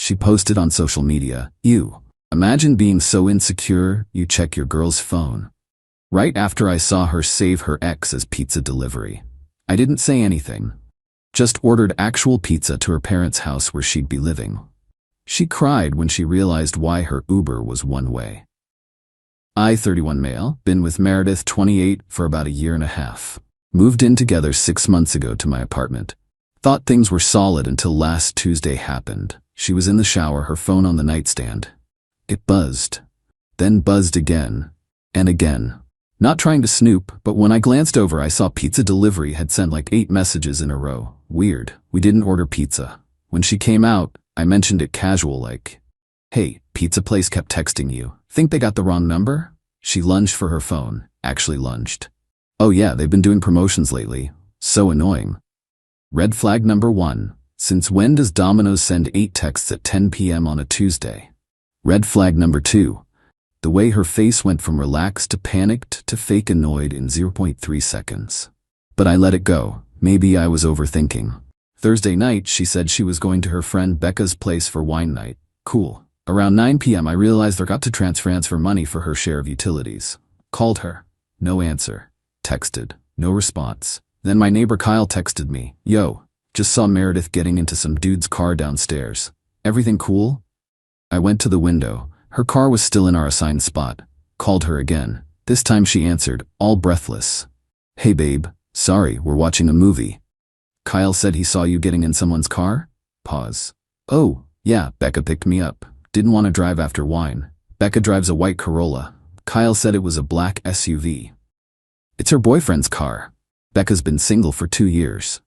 She posted on social media, "Ew. Imagine being so insecure, you check your girl's phone." Right after I saw her save her ex as pizza delivery. I didn't say anything. Just ordered actual pizza to her parents' house where she'd be living. She cried when she realized why her Uber was one way. I, 31 male, been with Meredith, 28, for about a year and a half. Moved in together 6 months ago to my apartment. Thought things were solid until last Tuesday happened. She was in the shower, her phone on the nightstand. It buzzed. Then buzzed again. And again. Not trying to snoop, but when I glanced over I saw pizza delivery had sent like 8 messages in a row. Weird. We didn't order pizza. When she came out, I mentioned it casual like, "Hey, pizza place kept texting you. Think they got the wrong number?" She lunged for her phone. Actually lunged. "Oh yeah, they've been doing promotions lately. So annoying." Red flag number 1. Since when does Domino's send 8 texts at 10 p.m. on a Tuesday? Red flag number 2. The way her face went from relaxed to panicked to fake annoyed in 0.3 seconds. But I let it go. Maybe I was overthinking. Thursday night, she said she was going to her friend Becca's place for wine night. Cool. Around 9 p.m. I realized I got to transfer money for her share of utilities. Called her. No answer. Texted. No response. Then my neighbor Kyle texted me, "Yo, just saw Meredith getting into some dude's car downstairs. Everything cool?" I went to the window. Her car was still in our assigned spot. Called her again. This time she answered, all breathless. "Hey babe, sorry, we're watching a movie." "Kyle said he saw you getting in someone's car?" Pause. "Oh, yeah, Becca picked me up. Didn't want to drive after wine. Becca drives a white Corolla. Kyle said it was a black SUV. It's her boyfriend's car. Becca's been single for 2 years.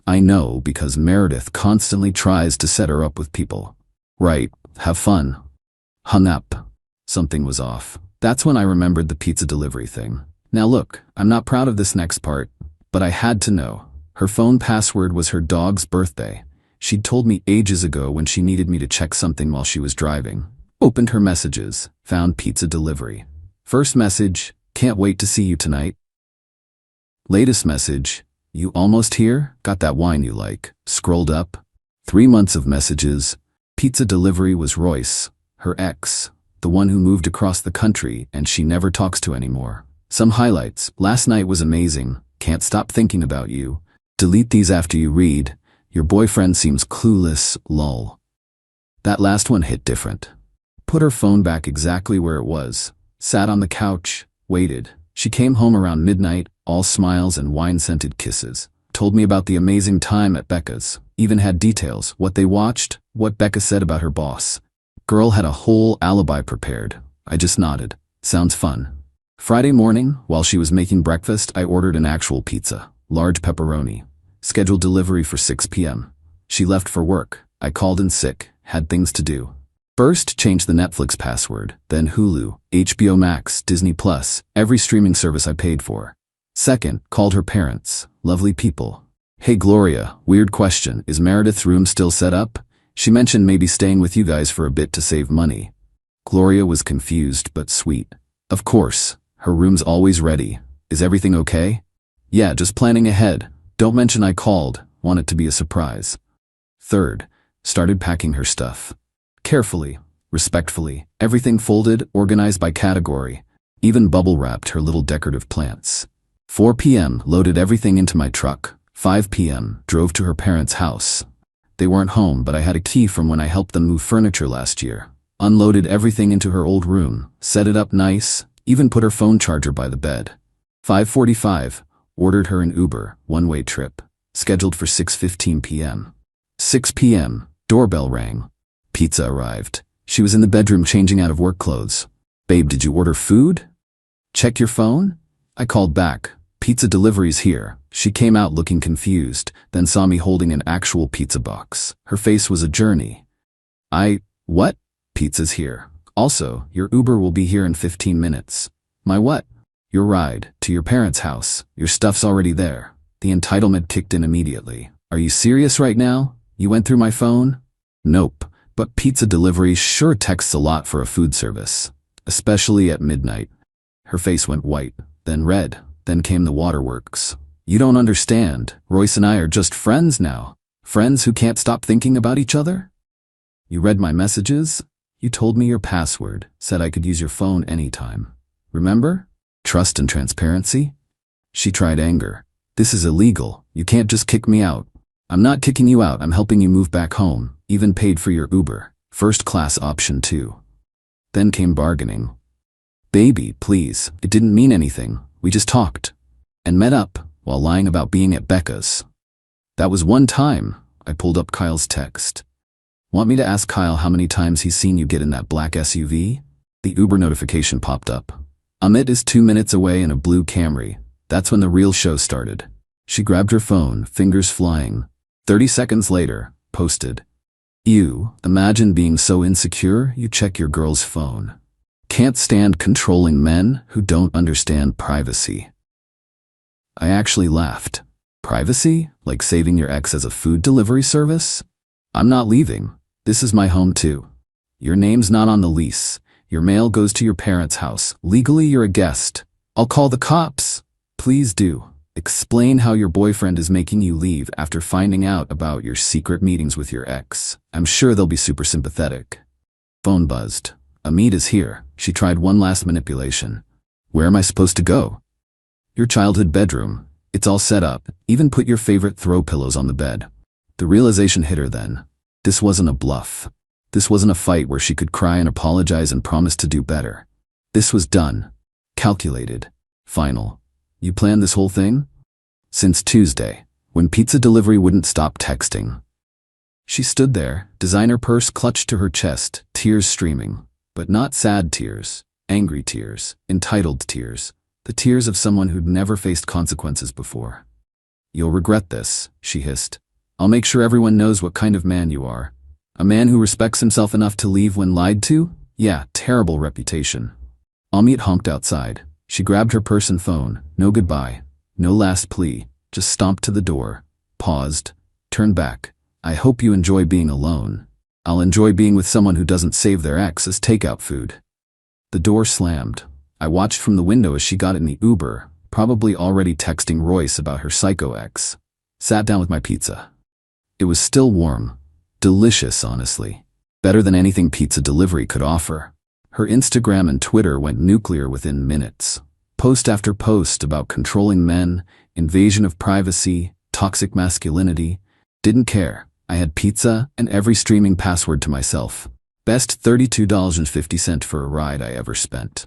I know because Meredith constantly tries to set her up with people. Right, have fun." Hung up. Something was off. That's when I remembered the pizza delivery thing. Now look, I'm not proud of this next part, but I had to know. Her phone password was her dog's birthday. She'd told me ages ago when she needed me to check something while she was driving. Opened her messages, found pizza delivery. First message, "Can't wait to see you tonight." Latest message, "You almost here? Got that wine you like." Scrolled up. 3 months of messages. Pizza delivery was Royce, her ex, the one who moved across the country and she never talks to anymore. Some highlights. "Last night was amazing. Can't stop thinking about you. Delete these after you read. Your boyfriend seems clueless, lol." That last one hit different. Put her phone back exactly where it was. Sat on the couch, waited. She came home around midnight, all smiles and wine-scented kisses. Told me about the amazing time at Becca's. Even had details, what they watched, what Becca said about her boss. Girl had a whole alibi prepared. I just nodded. Sounds fun. Friday morning, while she was making breakfast, I ordered an actual pizza. Large pepperoni. Scheduled delivery for 6 p.m. She left for work. I called in sick, had things to do. First, changed the Netflix password, then Hulu, HBO Max, Disney Plus, every streaming service I paid for. Second, called her parents, lovely people. "Hey Gloria, weird question, is Meredith's room still set up? She mentioned maybe staying with you guys for a bit to save money." Gloria was confused but sweet. "Of course, her room's always ready. Is everything okay?" "Yeah, just planning ahead. Don't mention I called, want it to be a surprise." Third, started packing her stuff. Carefully, respectfully, everything folded, organized by category. Even bubble wrapped her little decorative plants. 4 p.m. loaded everything into my truck. 5 p.m. drove to her parents' house. They weren't home, but I had a key from when I helped them move furniture last year. Unloaded everything into her old room, set it up nice, even put her phone charger by the bed. 5:45, ordered her an Uber, one-way trip. Scheduled for 6:15 p.m. 6 p.m., doorbell rang. Pizza arrived. She was in the bedroom changing out of work clothes. "Babe, did you order food?" "Check your phone?" I called back. "Pizza delivery's here." She came out looking confused, then saw me holding an actual pizza box. Her face was a journey. What? "Pizza's here. Also, your Uber will be here in 15 minutes. "My what?" "Your ride, to your parents' house. Your stuff's already there." The entitlement kicked in immediately. "Are you serious right now? You went through my phone?" "Nope. But pizza delivery sure texts a lot for a food service. Especially at midnight." Her face went white, then red, then came the waterworks. "You don't understand. Royce and I are just friends now. Friends who can't stop thinking about each other?" You read my messages? You told me your password, said I could use your phone anytime. Remember? Trust and transparency? She tried anger. This is illegal. You can't just kick me out. I'm not kicking you out. I'm helping you move back home. Even paid for your Uber. First class option too. Then came bargaining. Baby, please. It didn't mean anything. We just talked. And met up while lying about being at Becca's. That was one time. I pulled up Kyle's text. Want me to ask Kyle how many times he's seen you get in that black SUV? The Uber notification popped up. Amit is 2 minutes away in a blue Camry. That's when the real show started. She grabbed her phone, fingers flying. 30 seconds later, posted. You, imagine being so insecure you check your girl's phone. Can't stand controlling men who don't understand privacy. I actually laughed. Privacy? Like saving your ex as a food delivery service? I'm not leaving. This is my home too. Your name's not on the lease. Your mail goes to your parents' house. Legally, you're a guest. I'll call the cops. Please do. Explain how your boyfriend is making you leave after finding out about your secret meetings with your ex. I'm sure they'll be super sympathetic. Phone buzzed. Amit is here. She tried one last manipulation. Where am I supposed to go? Your childhood bedroom. It's all set up. Even put your favorite throw pillows on the bed. The realization hit her then. This wasn't a bluff. This wasn't a fight where she could cry and apologize and promise to do better. This was done. Calculated. Final. You planned this whole thing? Since Tuesday, when pizza delivery wouldn't stop texting. She stood there, designer purse clutched to her chest, tears streaming. But not sad tears, angry tears, entitled tears. The tears of someone who'd never faced consequences before. You'll regret this, she hissed. I'll make sure everyone knows what kind of man you are. A man who respects himself enough to leave when lied to? Yeah, terrible reputation. Amit honked outside. She grabbed her purse and phone. No goodbye. No last plea. Just stomped to the door. Paused. Turned back. I hope you enjoy being alone. I'll enjoy being with someone who doesn't save their ex as takeout food. The door slammed. I watched from the window as she got in the Uber, probably already texting Royce about her psycho ex. Sat down with my pizza. It was still warm. Delicious, honestly. Better than anything pizza delivery could offer. Her Instagram and Twitter went nuclear within minutes. Post after post about controlling men, invasion of privacy, toxic masculinity. Didn't care. I had pizza and every streaming password to myself. Best $32.50 for a ride I ever spent.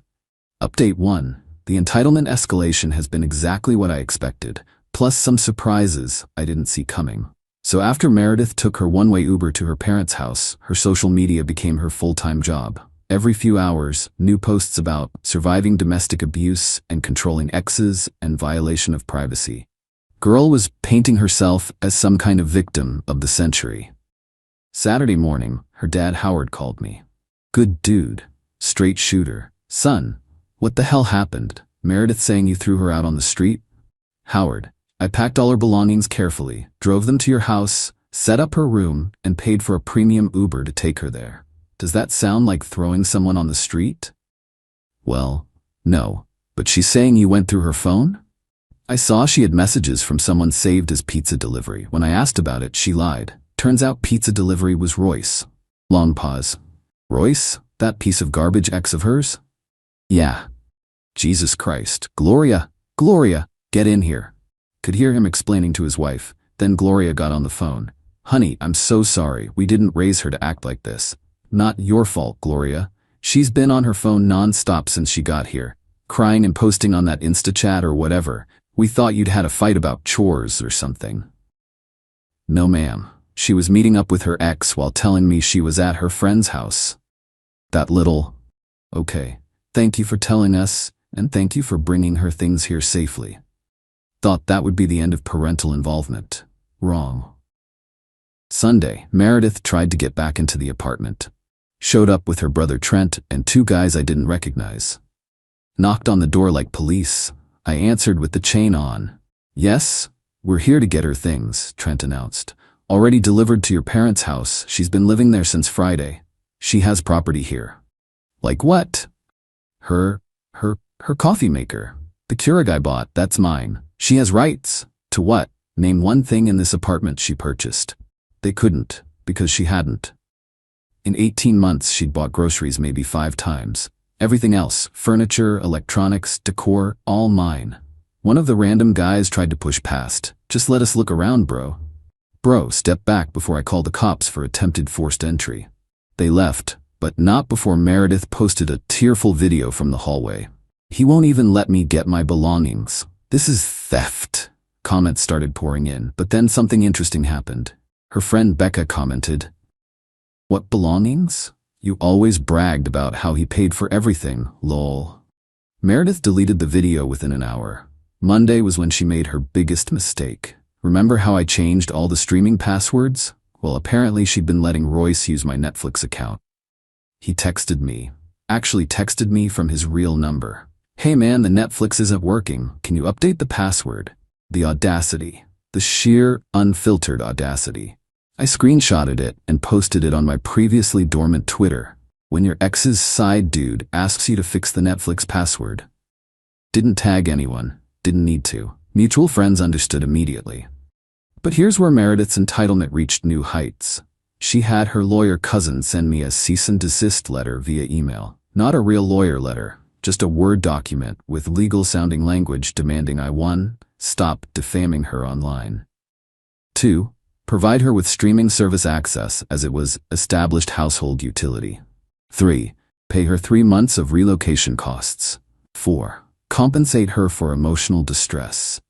Update 1. The entitlement escalation has been exactly what I expected, plus some surprises I didn't see coming. So after Meredith took her one-way Uber to her parents' house, her social media became her full-time job. Every few hours, new posts about surviving domestic abuse and controlling exes and violation of privacy. Girl was painting herself as some kind of victim of the century. Saturday morning, her dad Howard called me. Good dude. Straight shooter. Son, what the hell happened? Meredith saying you threw her out on the street? Howard, I packed all her belongings carefully, drove them to your house, set up her room, and paid for a premium Uber to take her there. Does that sound like throwing someone on the street? Well, no, but she's saying you went through her phone? I saw she had messages from someone saved as pizza delivery. When I asked about it, she lied. Turns out pizza delivery was Royce. Long pause. Royce? That piece of garbage ex of hers? Yeah. Jesus Christ. Gloria, get in here. Could hear him explaining to his wife. Then Gloria got on the phone. Honey, I'm so sorry. We didn't raise her to act like this. Not your fault, Gloria. She's been on her phone non-stop since she got here. Crying and posting on that Insta-chat or whatever. We thought you'd had a fight about chores or something. No, ma'am. She was meeting up with her ex while telling me she was at her friend's house. That little... Okay. Thank you for telling us, and thank you for bringing her things here safely. Thought that would be the end of parental involvement. Wrong. Sunday, Meredith tried to get back into the apartment. Showed up with her brother Trent and 2 guys I didn't recognize. Knocked on the door like police. I answered with the chain on. Yes, we're here to get her things, Trent announced. Already delivered to your parents' house. She's been living there since Friday. She has property here. Like what? Her coffee maker. The Keurig I bought, that's mine. She has rights. To what? Name one thing in this apartment she purchased. They couldn't, because she hadn't. In 18 months, she'd bought groceries maybe 5 times. Everything else, furniture, electronics, decor, all mine. One of the random guys tried to push past. Just let us look around, bro. Bro, step back before I call the cops for attempted forced entry. They left, but not before Meredith posted a tearful video from the hallway. He won't even let me get my belongings. This is theft. Comments started pouring in, but then something interesting happened. Her friend Becca commented, "What belongings? You always bragged about how he paid for everything, lol." Meredith deleted the video within an hour. Monday was when she made her biggest mistake. Remember how I changed all the streaming passwords? Well, apparently she'd been letting Royce use my Netflix account. He texted me. Actually texted me from his real number. "Hey man, the Netflix isn't working. Can you update the password?" The audacity. The sheer, unfiltered audacity. I screenshotted it and posted it on my previously dormant Twitter. When your ex's side dude asks you to fix the Netflix password. Didn't tag anyone. Didn't need to. Mutual friends understood immediately. But here's where Meredith's entitlement reached new heights. She had her lawyer cousin send me a cease and desist letter via email. Not a real lawyer letter, just a Word document with legal-sounding language demanding I 1. Stop defaming her online. 2. Provide her with streaming service access as it was established household utility. 3. Pay her 3 months of relocation costs. 4. Compensate her for emotional distress.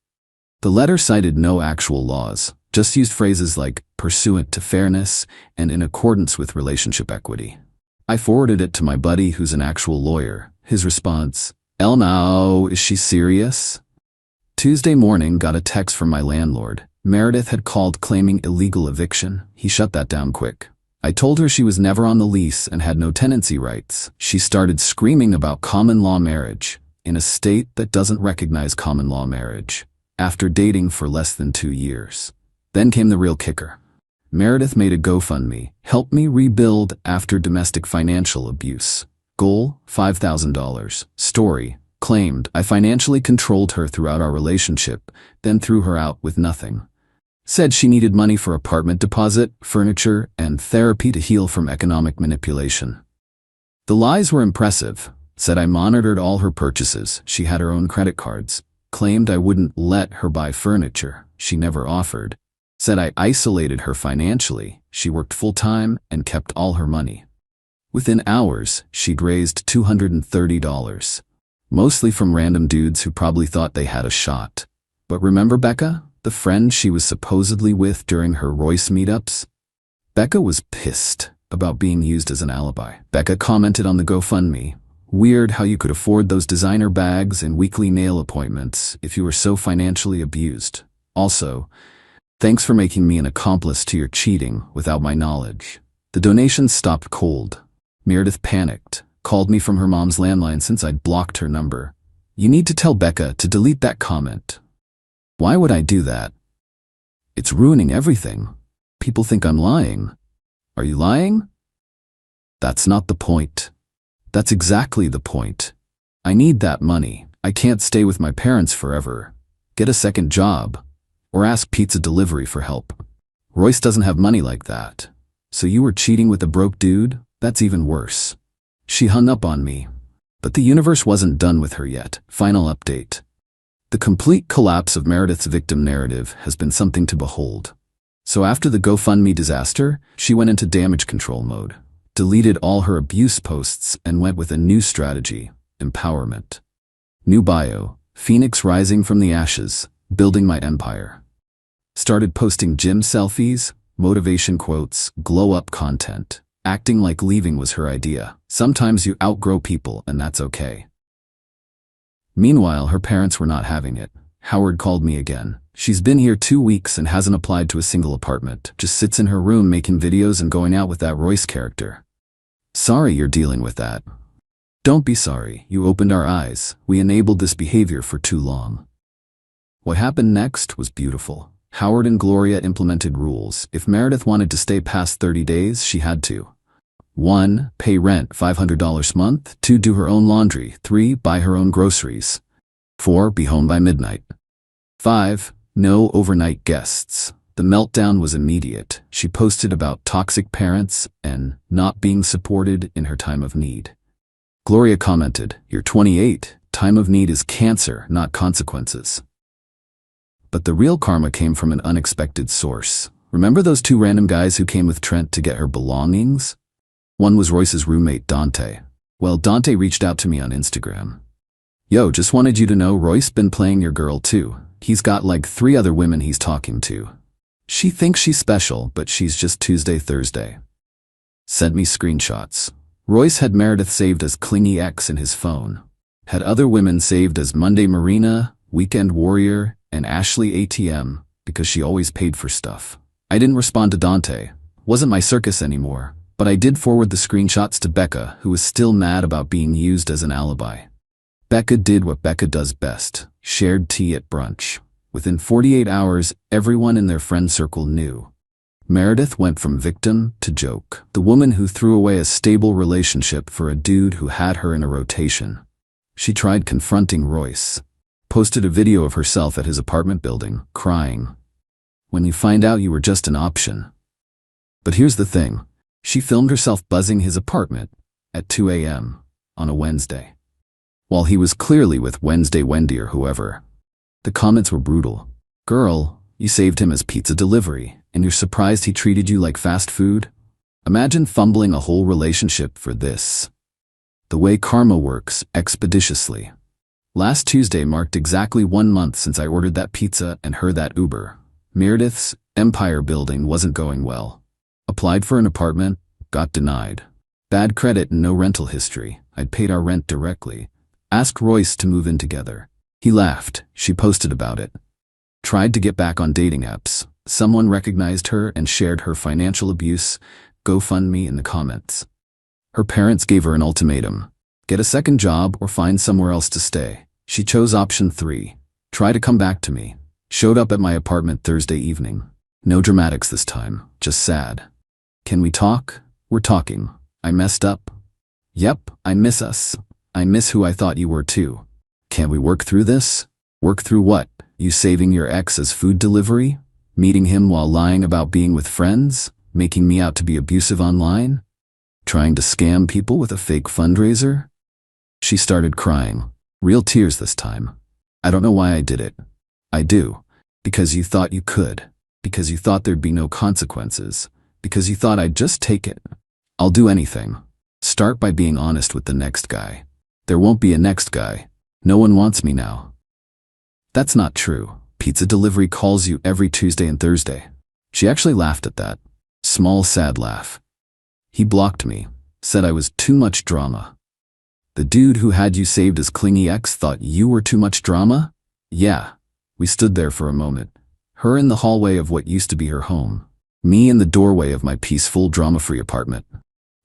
The letter cited no actual laws, just used phrases like pursuant to fairness and in accordance with relationship equity. I forwarded it to my buddy who's an actual lawyer. His response, "No, is she serious?" Tuesday morning, got a text from my landlord. Meredith had called claiming illegal eviction. He shut that down quick. I told her she was never on the lease and had no tenancy rights. She started screaming about common law marriage in a state that doesn't recognize common law marriage. After dating for less than 2 years. Then came the real kicker. Meredith made a GoFundMe, help me rebuild after domestic financial abuse. Goal, $5,000. Story, claimed I financially controlled her throughout our relationship, then threw her out with nothing. Said she needed money for apartment deposit, furniture, and therapy to heal from economic manipulation. The lies were impressive. Said I monitored all her purchases. She had her own credit cards. Claimed I wouldn't let her buy furniture. She never offered. Said I isolated her financially. She worked full-time and kept all her money. Within hours, she'd raised $230. Mostly from random dudes who probably thought they had a shot. But remember Becca, the friend she was supposedly with during her Royce meetups? Becca was pissed about being used as an alibi. Becca commented on the GoFundMe, "Weird how you could afford those designer bags and weekly nail appointments if you were so financially abused. Also, thanks for making me an accomplice to your cheating without my knowledge." The donations stopped cold. Meredith panicked, called me from her mom's landline since I'd blocked her number. "You need to tell Becca to delete that comment." Why would I do that? It's ruining everything. People think I'm lying. Are you lying? That's not the point. That's exactly the point. I need that money. I can't stay with my parents forever. Get a second job. Or ask pizza delivery for help. Royce doesn't have money like that. So you were cheating with a broke dude? That's even worse. She hung up on me. But the universe wasn't done with her yet. Final update. The complete collapse of Meredith's victim narrative has been something to behold. So after the GoFundMe disaster, she went into damage control mode. Deleted all her abuse posts and went with a new strategy, empowerment. New bio, Phoenix rising from the ashes, building my empire. Started posting gym selfies, motivation quotes, glow-up content, acting like leaving was her idea. Sometimes you outgrow people and that's okay. Meanwhile, her parents were not having it. Howard called me again. She's been here 2 weeks and hasn't applied to a single apartment. Just sits in her room making videos and going out with that Royce character. Sorry you're dealing with that. Don't be sorry. You opened our eyes. We enabled this behavior for too long. What happened next was beautiful. Howard and Gloria implemented rules. If Meredith wanted to stay past 30 days, she had to. 1. Pay rent $500 a month. 2. Do her own laundry. 3. Buy her own groceries. 4. Be home by midnight. 5. No overnight guests. The meltdown was immediate. She posted about toxic parents and not being supported in her time of need. Gloria commented, "You're 28. Time of need is cancer, not consequences." But the real karma came from an unexpected source. Remember those two random guys who came with Trent to get her belongings? One was Royce's roommate, Dante. Well, Dante reached out to me on Instagram. "Yo, just wanted you to know Royce been playing your girl too. He's got like 3 other women he's talking to. She thinks she's special, but she's just Tuesday, Thursday." Sent me screenshots. Royce had Meredith saved as Clingy X in his phone. Had other women saved as Monday Marina, Weekend Warrior, and Ashley ATM, because she always paid for stuff. I didn't respond to Dante. Wasn't my circus anymore. But I did forward the screenshots to Becca, who was still mad about being used as an alibi. Becca did what Becca does best, shared tea at brunch. Within 48 hours, everyone in their friend circle knew. Meredith went from victim to joke. The woman who threw away a stable relationship for a dude who had her in a rotation. She tried confronting Royce. Posted a video of herself at his apartment building, crying. When you find out you were just an option. But here's the thing. She filmed herself buzzing his apartment at 2 a.m. on a Wednesday. While he was clearly with Wednesday Wendy or whoever. The comments were brutal. "Girl, you saved him as pizza delivery, and you're surprised he treated you like fast food? Imagine fumbling a whole relationship for this." The way karma works, expeditiously. Last Tuesday marked exactly 1 month since I ordered that pizza and her that Uber. Meredith's empire building wasn't going well. Applied for an apartment, got denied. Bad credit and no rental history. I'd paid our rent directly. Asked Royce to move in together. He laughed. She posted about it. Tried to get back on dating apps. Someone recognized her and shared her financial abuse GoFundMe in the comments. Her parents gave her an ultimatum. Get a second job or find somewhere else to stay. She chose option 3. Try to come back to me. Showed up at my apartment Thursday evening. No dramatics this time, just sad. "Can we talk?" "We're talking. I messed up." "Yep, I miss us. I miss who I thought you were too." "Can we work through this?" "Work through what? You saving your ex as food delivery? Meeting him while lying about being with friends? Making me out to be abusive online? Trying to scam people with a fake fundraiser?" She started crying. Real tears this time. "I don't know why I did it. I do. Because you thought you could. Because you thought there'd be no consequences. Because you thought I'd just take it. I'll do anything. Start by being honest with the next guy. There won't be a next guy. No one wants me now." That's not true. Pizza delivery calls you every Tuesday and Thursday. She actually laughed at that. Small, sad laugh. He blocked me. Said I was too much drama. The dude who had you saved as Clingy X thought you were too much drama? Yeah. We stood there for a moment. Her in the hallway of what used to be her home. Me in the doorway of my peaceful, drama-free apartment.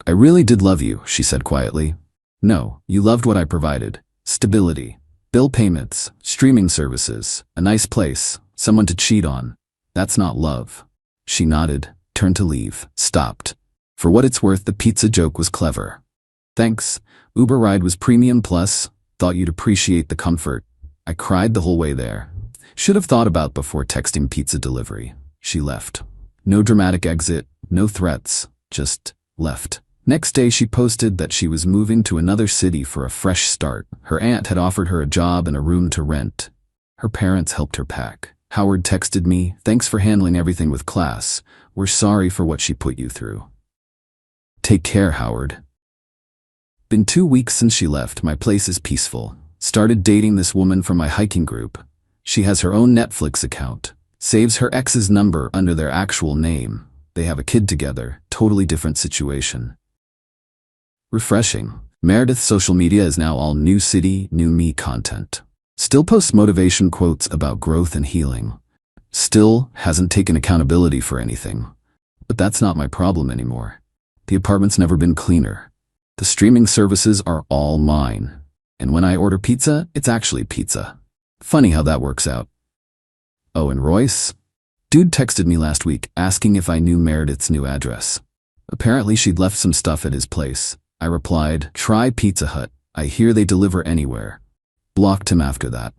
"I really did love you," she said quietly. "No, you loved what I provided. Stability, bill payments, streaming services, a nice place, someone to cheat on. That's not love." She nodded, turned to leave, stopped. For what it's worth, the pizza joke was clever. "Thanks. Uber ride was premium plus. Thought you'd appreciate the comfort." I cried the whole way there. Should have thought about before texting pizza delivery. She left. No dramatic exit, no threats, just left. Next day she posted that she was moving to another city for a fresh start. Her aunt had offered her a job and a room to rent. Her parents helped her pack. Howard texted me, "Thanks for handling everything with class. We're sorry for what she put you through." Take care, Howard. Been 2 weeks since she left. My place is peaceful. Started dating this woman from my hiking group. She has her own Netflix account. Saves her ex's number under their actual name. They have a kid together. Totally different situation. Refreshing. Meredith's social media is now all new city, new me content. Still posts motivation quotes about growth and healing. Still hasn't taken accountability for anything. But that's not my problem anymore. The apartment's never been cleaner. The streaming services are all mine. And when I order pizza, it's actually pizza. Funny how that works out. Oh, and Royce? Dude texted me last week asking if I knew Meredith's new address. Apparently she'd left some stuff at his place. I replied, "Try Pizza Hut. I hear they deliver anywhere." Blocked him after that.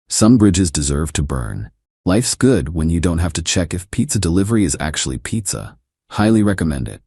Some bridges deserve to burn. Life's good when you don't have to check if pizza delivery is actually pizza. Highly recommend it.